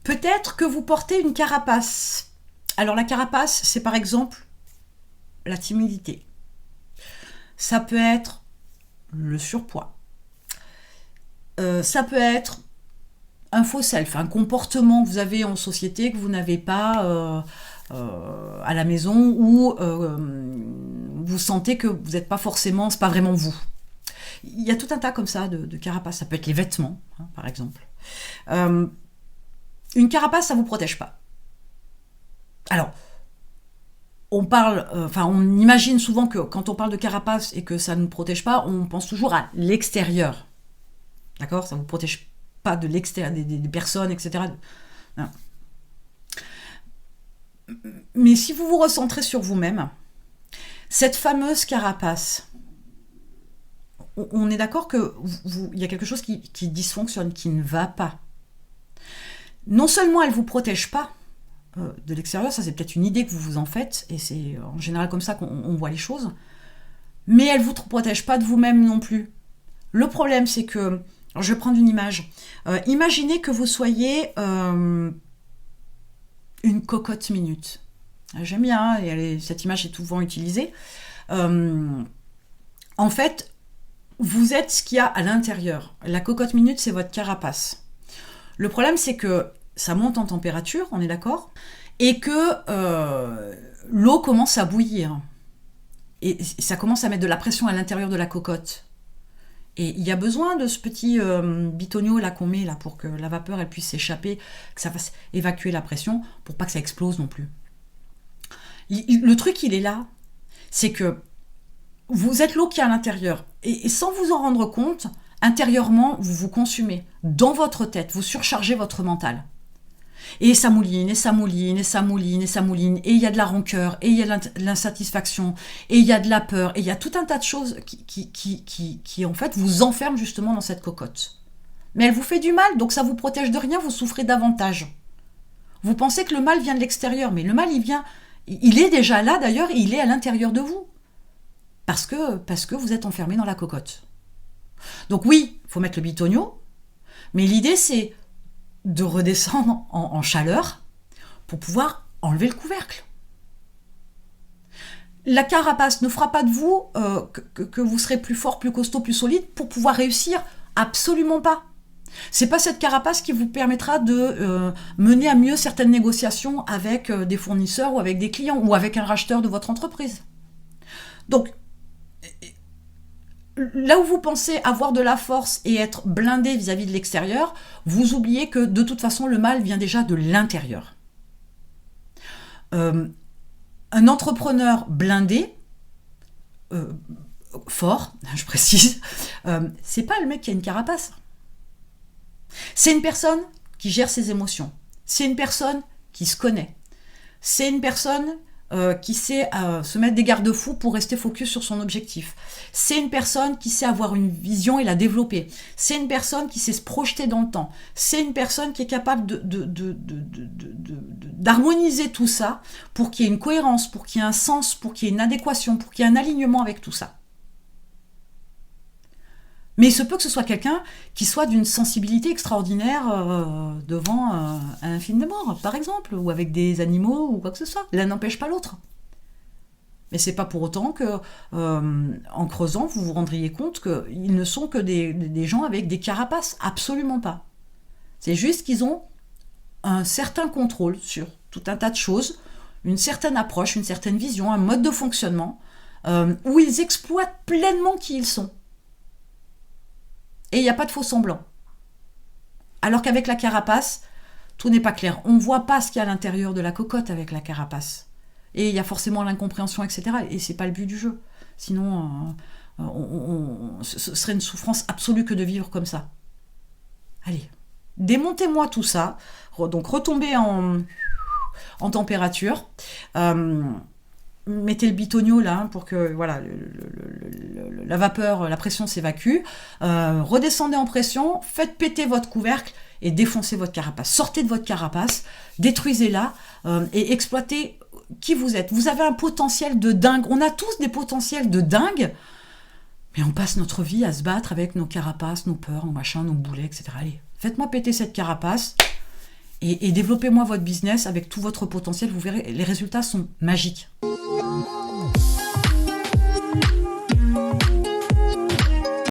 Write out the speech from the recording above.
Peut-être que vous portez une carapace. Alors la carapace, c'est par exemple la timidité. Ça peut être le surpoids. Ça peut être un faux self, un comportement que vous avez en société que vous n'avez pas à la maison, ou vous sentez que vous n'êtes pas forcément, c'est pas vraiment vous. Il y a tout un tas comme ça de carapaces. Ça peut être les vêtements, par exemple. Une carapace, ça ne vous protège pas. Alors, on imagine souvent que quand on parle de carapace et que ça ne nous protège pas, on pense toujours à l'extérieur. D'accord ? Ça ne vous protège pas de l'extérieur, des personnes, etc. Non. Mais si vous vous recentrez sur vous-même, cette fameuse carapace, on est d'accord que il y a quelque chose qui dysfonctionne, qui ne va pas. Non seulement elle ne vous protège pas de l'extérieur, ça c'est peut-être une idée que vous vous en faites, et c'est en général comme ça qu'on voit les choses, mais elle ne vous protège pas de vous-même non plus. Le problème, c'est que, alors je vais prendre une image. Imaginez que vous soyez une cocotte minute. J'aime bien, cette image est souvent utilisée. En fait, vous êtes ce qu'il y a à l'intérieur. La cocotte minute, c'est votre carapace. Le problème, c'est que ça monte en température, on est d'accord, et que l'eau commence à bouillir. Et ça commence à mettre de la pression à l'intérieur de la cocotte. Et il y a besoin de ce petit bitonio là qu'on met là pour que la vapeur elle puisse s'échapper, que ça fasse évacuer la pression, pour pas que ça explose non plus. Le truc, il est là, c'est que vous êtes l'eau qui est à l'intérieur, et sans vous en rendre compte, intérieurement, vous vous consumez. Dans votre tête, vous surchargez votre mental. Et ça mouline, et ça mouline, et ça mouline, et ça mouline, et il y a de la rancœur, et il y a de l'insatisfaction, et il y a de la peur, et il y a tout un tas de choses qui en fait, vous enferment justement dans cette cocotte. Mais elle vous fait du mal, donc ça vous protège de rien, vous souffrez davantage. Vous pensez que le mal vient de l'extérieur, mais le mal, il est déjà là d'ailleurs, il est à l'intérieur de vous. Parce que vous êtes enfermé dans la cocotte. Donc oui, il faut mettre le bitonio, mais l'idée c'est de redescendre en chaleur pour pouvoir enlever le couvercle. La carapace ne fera pas de vous que vous serez plus fort, plus costaud, plus solide pour pouvoir réussir. Absolument pas. C'est pas cette carapace qui vous permettra de mener à mieux certaines négociations avec des fournisseurs ou avec des clients ou avec un racheteur de votre entreprise. Donc, là où vous pensez avoir de la force et être blindé vis-à-vis de l'extérieur, vous oubliez que de toute façon, le mal vient déjà de l'intérieur. Un entrepreneur blindé, fort, je précise, c'est pas le mec qui a une carapace. C'est une personne qui gère ses émotions. C'est une personne qui se connaît. C'est une personne qui sait se mettre des garde-fous pour rester focus sur son objectif. C'est une personne qui sait avoir une vision et la développer. C'est une personne qui sait se projeter dans le temps. C'est une personne qui est capable d'harmoniser tout ça pour qu'il y ait une cohérence, pour qu'il y ait un sens, pour qu'il y ait une adéquation, pour qu'il y ait un alignement avec tout ça. Mais il se peut que ce soit quelqu'un qui soit d'une sensibilité extraordinaire devant un film de mort, par exemple, ou avec des animaux, ou quoi que ce soit. L'un n'empêche pas l'autre. Mais c'est pas pour autant que, en creusant, vous vous rendriez compte qu'ils ne sont que des gens avec des carapaces. Absolument pas. C'est juste qu'ils ont un certain contrôle sur tout un tas de choses, une certaine approche, une certaine vision, un mode de fonctionnement, où ils exploitent pleinement qui ils sont. Et il n'y a pas de faux semblant. Alors qu'avec la carapace, tout n'est pas clair. On ne voit pas ce qu'il y a à l'intérieur de la cocotte avec la carapace. Et il y a forcément l'incompréhension, etc. Et ce n'est pas le but du jeu. Sinon, ce serait une souffrance absolue que de vivre comme ça. Allez, démontez-moi tout ça. Donc retombez en température. Mettez le bitonio là pour que voilà, la vapeur, la pression s'évacue. Redescendez en pression, faites péter votre couvercle et défoncez votre carapace. Sortez de votre carapace, détruisez-la et exploitez qui vous êtes. Vous avez un potentiel de dingue. On a tous des potentiels de dingue, mais on passe notre vie à se battre avec nos carapaces, nos peurs, nos machins, nos boulets, etc. Allez, faites-moi péter cette carapace et développez-moi votre business avec tout votre potentiel. Vous verrez, les résultats sont magiques.